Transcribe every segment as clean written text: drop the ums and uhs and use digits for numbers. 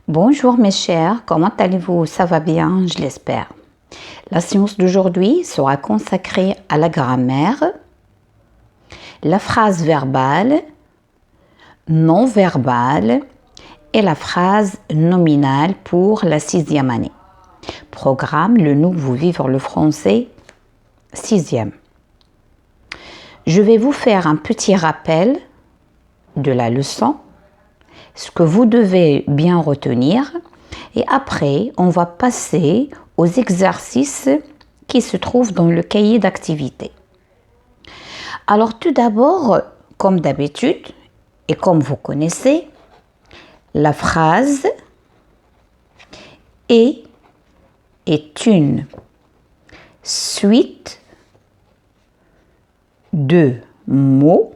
Bonjour mes chers, comment allez-vous? Ça va bien, je l'espère. La séance d'aujourd'hui sera consacrée à la grammaire, la phrase verbale, non verbale et la phrase nominale pour la 6e année. Programme Le Nouveau Vivre le Français 6e. Je vais vous faire un petit rappel de la leçon, ce que vous devez bien retenir, et après on va passer aux exercices qui se trouvent dans le cahier d'activité. Alors tout d'abord, comme d'habitude et comme vous connaissez, la phrase est une suite de mots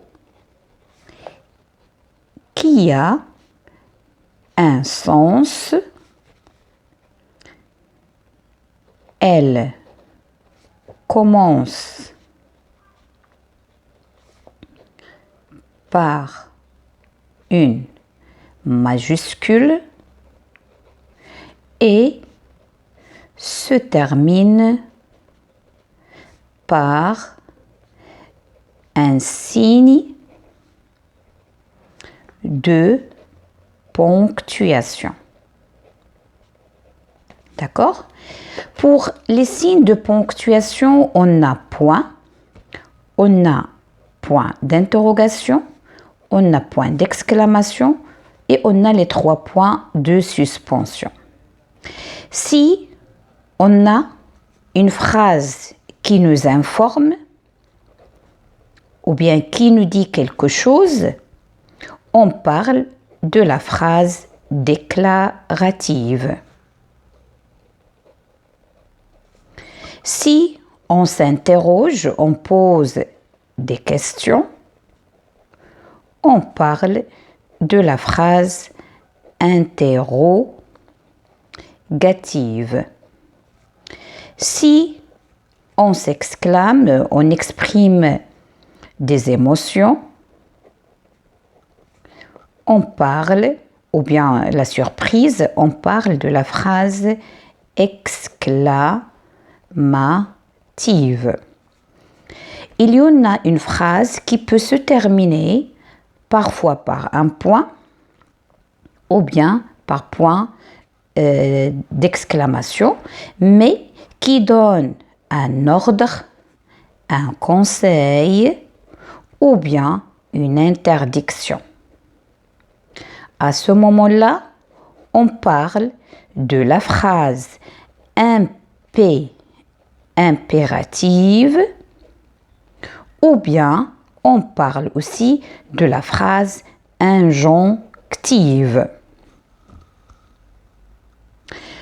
qui a un sens. Elle commence par une majuscule et se termine par un signe de ponctuation. D'accord? Pour les signes de ponctuation, on a point, on a point d'interrogation, on a point d'exclamation et on a les 3 points de suspension. Si on a une phrase qui nous informe ou bien qui nous dit quelque chose, on parle de la phrase déclarative. Si on s'interroge, on pose des questions, on parle de la phrase interrogative. Si on s'exclame, on exprime des émotions, on parle, ou bien la surprise, on parle de la phrase exclamative. Il y en a une phrase qui peut se terminer parfois par un point ou bien par point d'exclamation, mais qui donne un ordre, un conseil ou bien une interdiction. À ce moment-là, on parle de la phrase impérative ou bien on parle aussi de la phrase injonctive.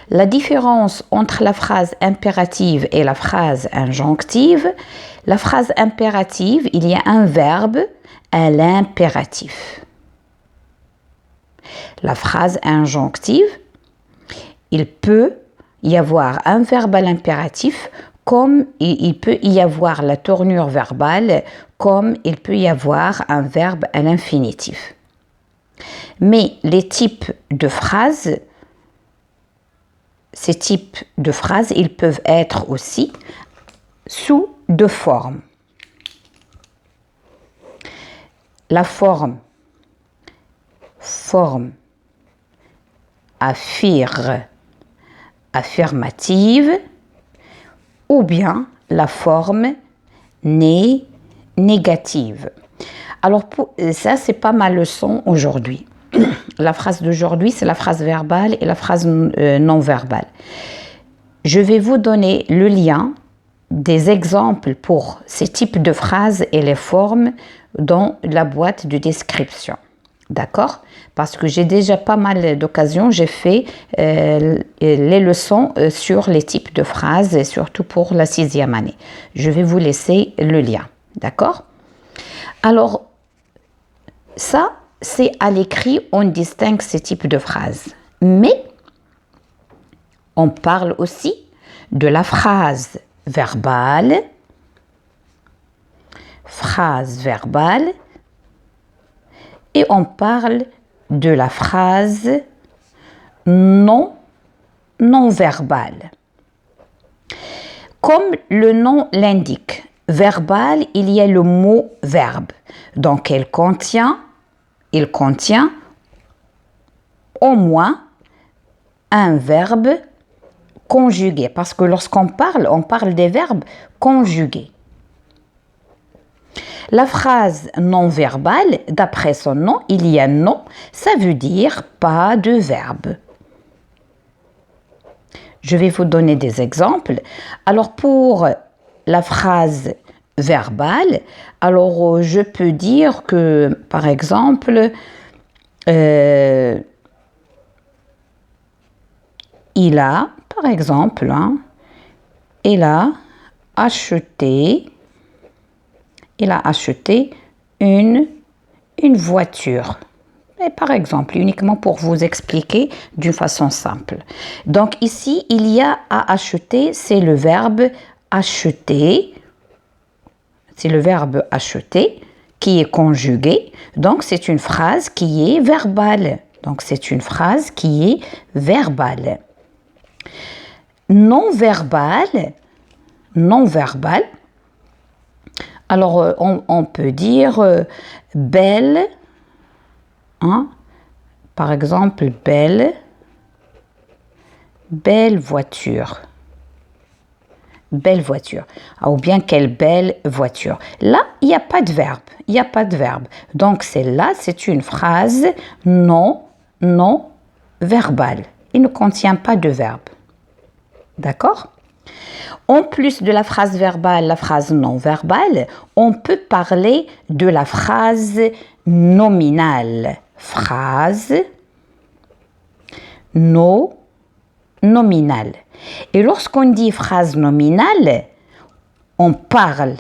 La différence entre la phrase impérative et la phrase injonctive, la phrase impérative, il y a un verbe à l'impératif. La phrase injonctive, il peut y avoir un verbe à l'impératif comme il peut y avoir la tournure verbale, comme il peut y avoir un verbe à l'infinitif. Mais les types de phrases, ces types de phrases, ils peuvent être aussi sous deux formes. La forme affirmative ou bien la forme négative. Alors ça, c'est pas ma leçon aujourd'hui. La phrase d'aujourd'hui, c'est la phrase verbale et la phrase non verbale. Je vais vous donner le lien des exemples pour ces types de phrases et les formes dans la boîte de description. D'accord? Parce que j'ai déjà pas mal d'occasions, j'ai fait les leçons sur les types de phrases, et surtout pour la 6e année. Je vais vous laisser le lien. D'accord? Alors, ça, c'est à l'écrit, on distingue ces types de phrases. Mais, on parle aussi de la phrase verbale, et on parle de la phrase non verbal. Comme le nom l'indique, verbal, il y a le mot verbe. Donc, il contient au moins un verbe conjugué. Parce que lorsqu'on parle, on parle des verbes conjugués. La phrase non verbale, d'après son nom, il y a non, ça veut dire pas de verbe. Je vais vous donner des exemples. Alors, pour la phrase verbale, alors je peux dire que, par exemple, il a, par exemple, il a acheté une voiture. Et par exemple, uniquement pour vous expliquer d'une façon simple. Donc ici, il y a à acheter, c'est le verbe acheter. C'est le verbe acheter qui est conjugué. Donc c'est une phrase qui est verbale. Non verbal. Alors on peut dire belle. Par exemple, belle voiture. Ou bien quelle belle voiture. Là, il n'y a pas de verbe. Donc, celle-là, c'est une phrase non verbale. Il ne contient pas de verbe. D'accord? En plus de la phrase verbale, la phrase non verbale, on peut parler de la phrase nominale. Phrase nominale. Et lorsqu'on dit phrase nominale, on parle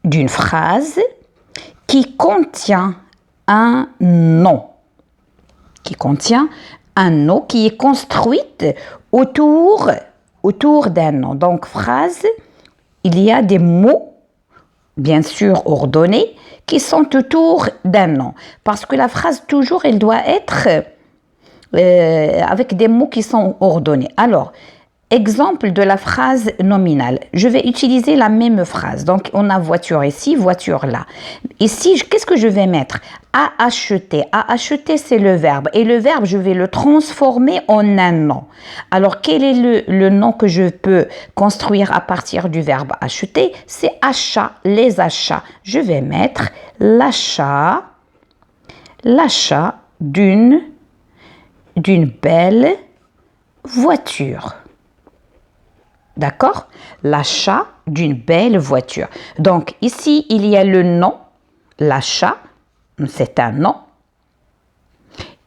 d'une phrase qui contient un nom. Qui est construite autour d'un nom. Donc, phrase, il y a des mots, bien sûr ordonnés, qui sont autour d'un nom. Parce que la phrase, toujours, elle doit être avec des mots qui sont ordonnés. Alors, exemple de la phrase nominale. Je vais utiliser la même phrase. Donc, on a voiture ici, voiture là. Ici, qu'est-ce que je vais mettre? À acheter. À acheter, c'est le verbe. Et le verbe, je vais le transformer en un nom. Alors, quel est le nom que je peux construire à partir du verbe acheter? C'est achat, les achats. Je vais mettre l'achat d'une belle voiture. D'accord? L'achat d'une belle voiture. Donc, ici, il y a le nom, l'achat, c'est un nom.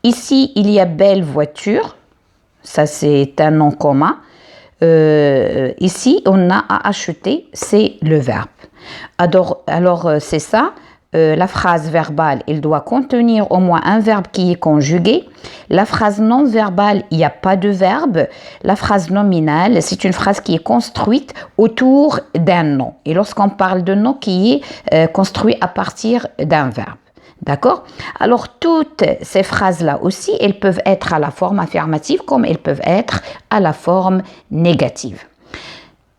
Ici, il y a belle voiture, ça c'est un nom commun. Ici, on a à acheter, c'est le verbe. Alors c'est ça. La phrase verbale, elle doit contenir au moins un verbe qui est conjugué. La phrase non verbale, il n'y a pas de verbe. La phrase nominale, c'est une phrase qui est construite autour d'un nom. Et lorsqu'on parle de nom qui est construit à partir d'un verbe. D'accord? Alors, toutes ces phrases-là aussi, elles peuvent être à la forme affirmative comme elles peuvent être à la forme négative.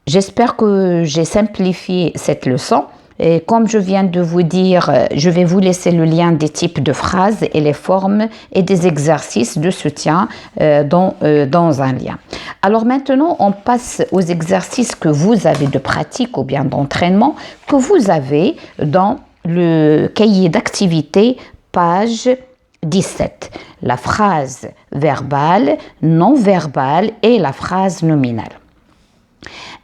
J'espère que j'ai simplifié cette leçon. Et comme je viens de vous dire, je vais vous laisser le lien des types de phrases et les formes et des exercices de soutien dans un lien. Alors maintenant, on passe aux exercices que vous avez de pratique ou bien d'entraînement que vous avez dans le cahier d'activité, page 17. La phrase verbale, non verbale et la phrase nominale.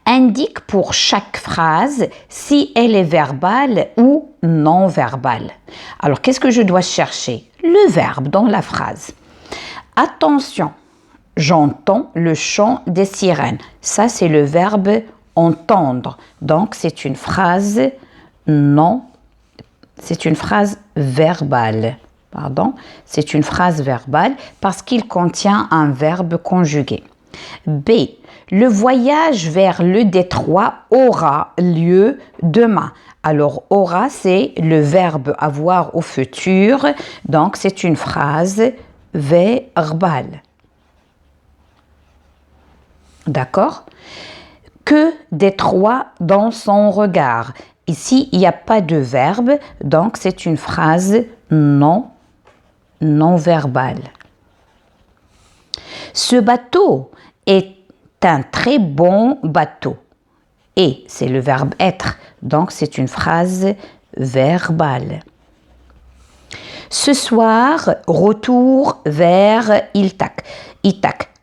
Indique pour chaque phrase si elle est verbale ou non verbale. Alors, qu'est-ce que je dois chercher? Le verbe dans la phrase. Attention, j'entends le chant des sirènes. Ça, c'est le verbe entendre. Donc, c'est une phrase verbale. C'est une phrase verbale parce qu'il contient un verbe conjugué. B. Le voyage vers le détroit aura lieu demain. Alors, aura, c'est le verbe avoir au futur. Donc, c'est une phrase verbale. D'accord? Que d'étroit dans son regard. Ici, il n'y a pas de verbe, donc c'est une phrase non verbale. Ce bateau est un très bon bateau. Et c'est le verbe être, donc c'est une phrase verbale. Ce soir, retour vers Ithac.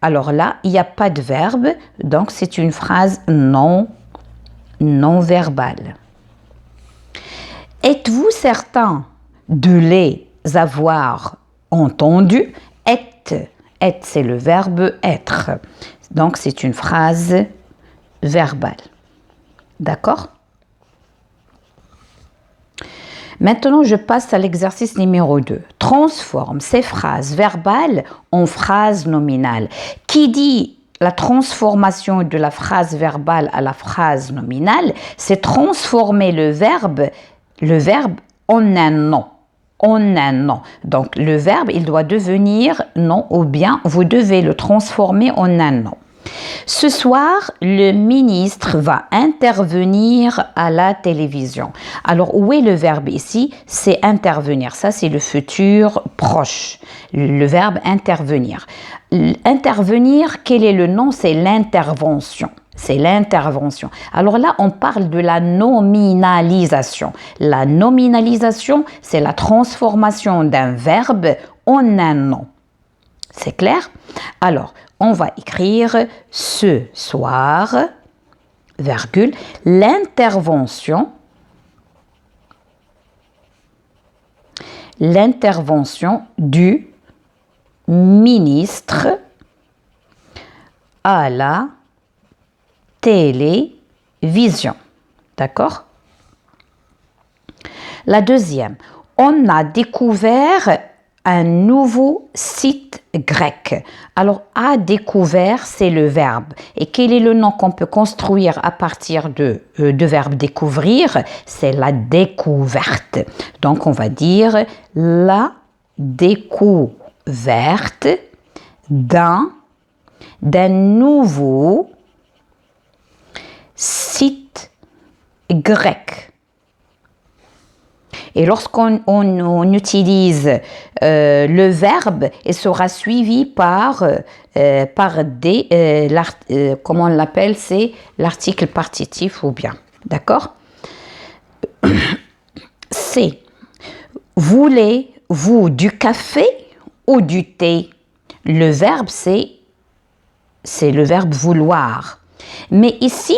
Alors là, il n'y a pas de verbe, donc c'est une phrase non verbale. Êtes-vous certain de les avoir entendus? Être, c'est le verbe être. Donc c'est une phrase verbale. D'accord? Maintenant, je passe à l'exercice numéro 2. Transforme ces phrases verbales en phrases nominales. Qui dit la transformation de la phrase verbale à la phrase nominale, c'est transformer le verbe en un nom. Donc, le verbe, il doit devenir nom ou bien vous devez le transformer en un nom. Ce soir, le ministre va intervenir à la télévision. Alors, où est le verbe ici? C'est intervenir. Ça, c'est le futur proche. Le verbe intervenir. Intervenir, quel est le nom? C'est l'intervention. C'est l'intervention. Alors là, on parle de la nominalisation. La nominalisation, c'est la transformation d'un verbe en un nom. C'est clair? Alors, on va écrire ce soir, virgule, l'intervention du ministre à la télévision. D'accord? La deuxième, on a découvert un nouveau site grec. Alors, a découvert, c'est le verbe. Et quel est le nom qu'on peut construire à partir de verbe découvrir? C'est la découverte. Donc, on va dire la découverte d'un nouveau site grec. Et lorsqu'on utilise le verbe, il sera suivi par comment on l'appelle, c'est l'article partitif ou bien. D'accord? C'est voulez-vous du café ou du thé? Le verbe, c'est le verbe vouloir. Mais ici,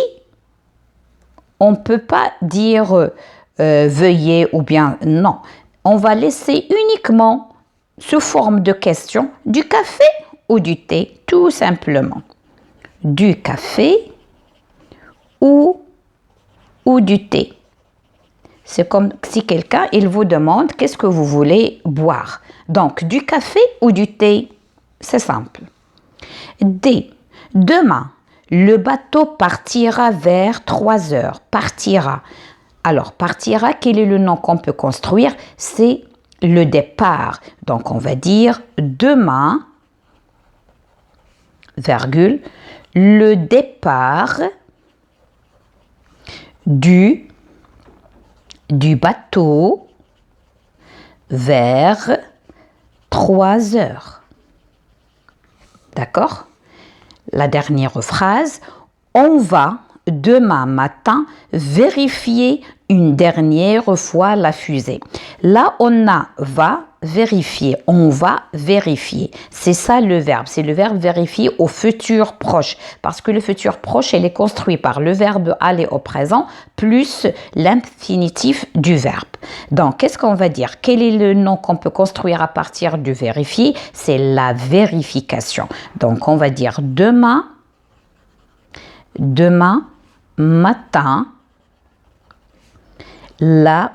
on ne peut pas dire veuillez ou bien non. On va laisser uniquement sous forme de question du café ou du thé, tout simplement. Du café ou du thé. C'est comme si quelqu'un, il vous demande qu'est-ce que vous voulez boire. Donc, du café ou du thé, c'est simple. D. Demain, le bateau partira vers 3 heures. Partira. Alors, partira, quel est le nom qu'on peut construire? C'est le départ. Donc, on va dire demain, virgule, le départ du bateau vers 3 heures. D'accord? La dernière phrase, on va demain matin vérifier une dernière fois la fusée. Là, on a va vérifier, on va vérifier. C'est ça le verbe, c'est le verbe vérifier au futur proche. Parce que le futur proche, il est construit par le verbe aller au présent plus l'infinitif du verbe. Donc, qu'est-ce qu'on va dire? Quel est le nom qu'on peut construire à partir du vérifier? C'est la vérification. Donc, on va dire demain matin, la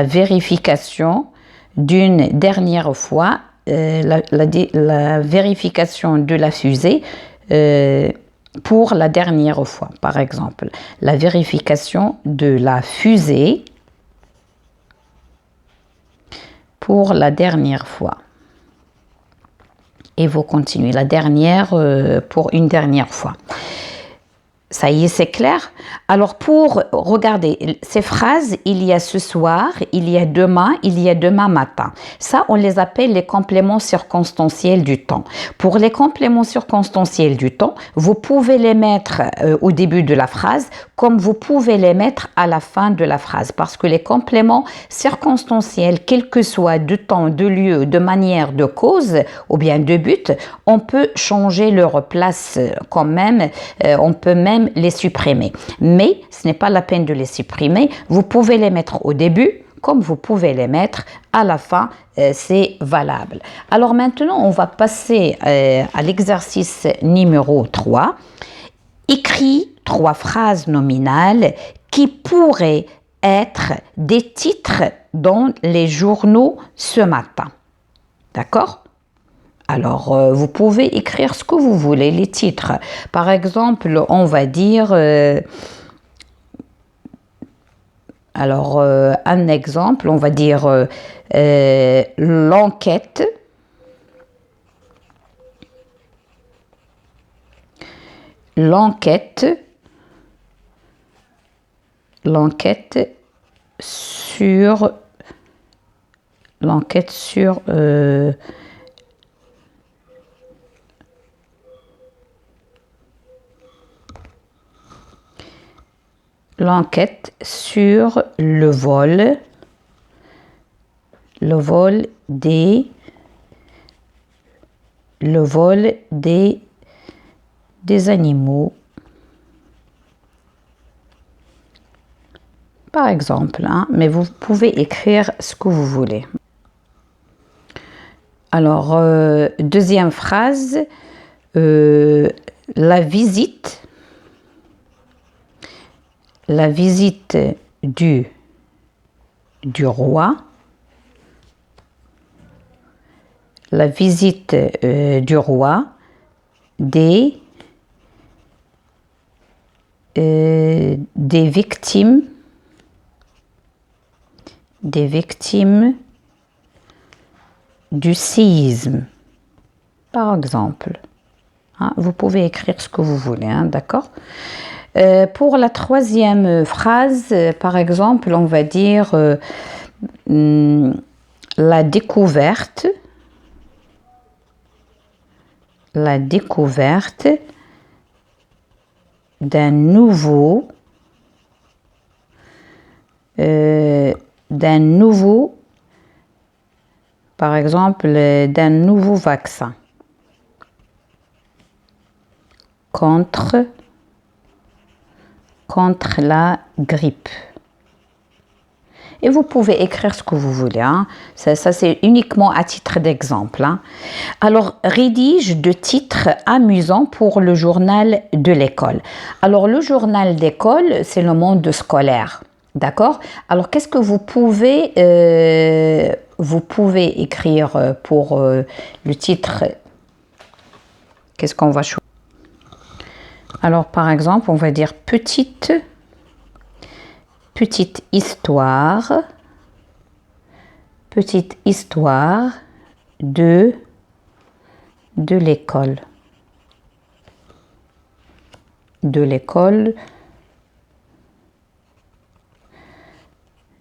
vérification d'une dernière fois, la vérification de la fusée pour la dernière fois, par exemple. La vérification de la fusée pour la dernière fois. Et vous continuez la dernière pour une dernière fois. Ça y est, c'est clair? Alors pour regarder ces phrases, il y a ce soir, il y a demain matin. Ça, on les appelle les compléments circonstanciels du temps. Pour les compléments circonstanciels du temps, vous pouvez les mettre au début de la phrase, comme vous pouvez les mettre à la fin de la phrase. Parce que les compléments circonstanciels, quel que soit de temps, de lieu, de manière, de cause ou bien de but, on peut changer leur place quand même, on peut même les supprimer. Mais ce n'est pas la peine de les supprimer. Vous pouvez les mettre au début, comme vous pouvez les mettre à la fin, c'est valable. Alors maintenant, on va passer à l'exercice numéro 3. Écris 3 phrases nominales qui pourraient être des titres dans les journaux ce matin. D'accord ? Alors, vous pouvez écrire ce que vous voulez, les titres. Par exemple, on va dire... un exemple, on va dire l'enquête. L'enquête sur le vol des animaux. Par exemple, mais vous pouvez écrire ce que vous voulez. Alors, deuxième phrase, la visite du roi. La visite du roi des victimes du séisme, par exemple. Vous pouvez écrire ce que vous voulez, d'accord? Pour la troisième phrase, par exemple, on va dire la découverte d'un nouveau par exemple, d'un nouveau vaccin contre la grippe. Et vous pouvez écrire ce que vous voulez. Ça c'est uniquement à titre d'exemple. Alors, rédige de titres amusants pour le journal de l'école. Alors, le journal d'école, c'est le monde scolaire. D'accord? Alors, qu'est-ce que vous pouvez écrire pour le titre? Qu'est-ce qu'on va choisir? Alors, par exemple, on va dire petite histoire de l'école.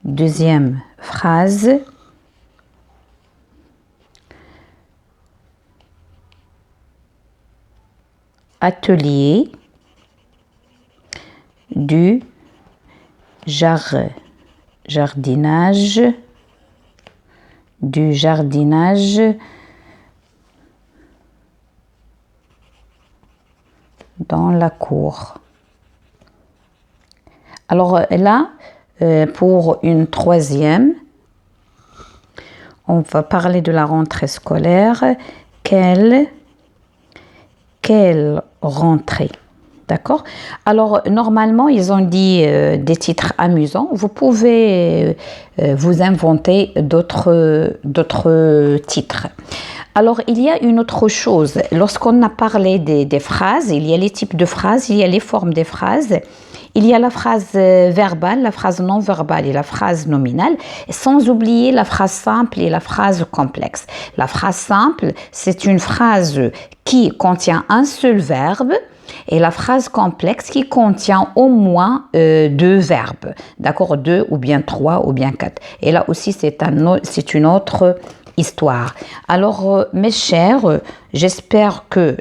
Deuxième phrase. Atelier du jardinage dans la cour. Alors là, pour une troisième, on va parler de la rentrée scolaire. Quelle rentrée? D'accord? Alors, normalement, ils ont dit des titres amusants. Vous pouvez vous inventer d'autres titres. Alors, il y a une autre chose. Lorsqu'on a parlé des phrases, il y a les types de phrases, il y a les formes des phrases. Il y a la phrase verbale, la phrase non verbale et la phrase nominale, sans oublier la phrase simple et la phrase complexe. La phrase simple, c'est une phrase qui contient un seul verbe et la phrase complexe qui contient au moins deux verbes, d'accord, deux ou bien trois ou bien quatre. Et là aussi, c'est une autre histoire. Alors, mes chers, j'espère que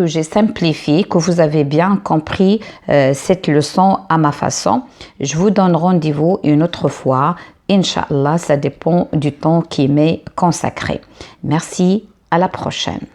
j'ai simplifié, que vous avez bien compris cette leçon à ma façon. Je vous donne rendez-vous une autre fois. Inch'Allah, ça dépend du temps qui m'est consacré. Merci, à la prochaine.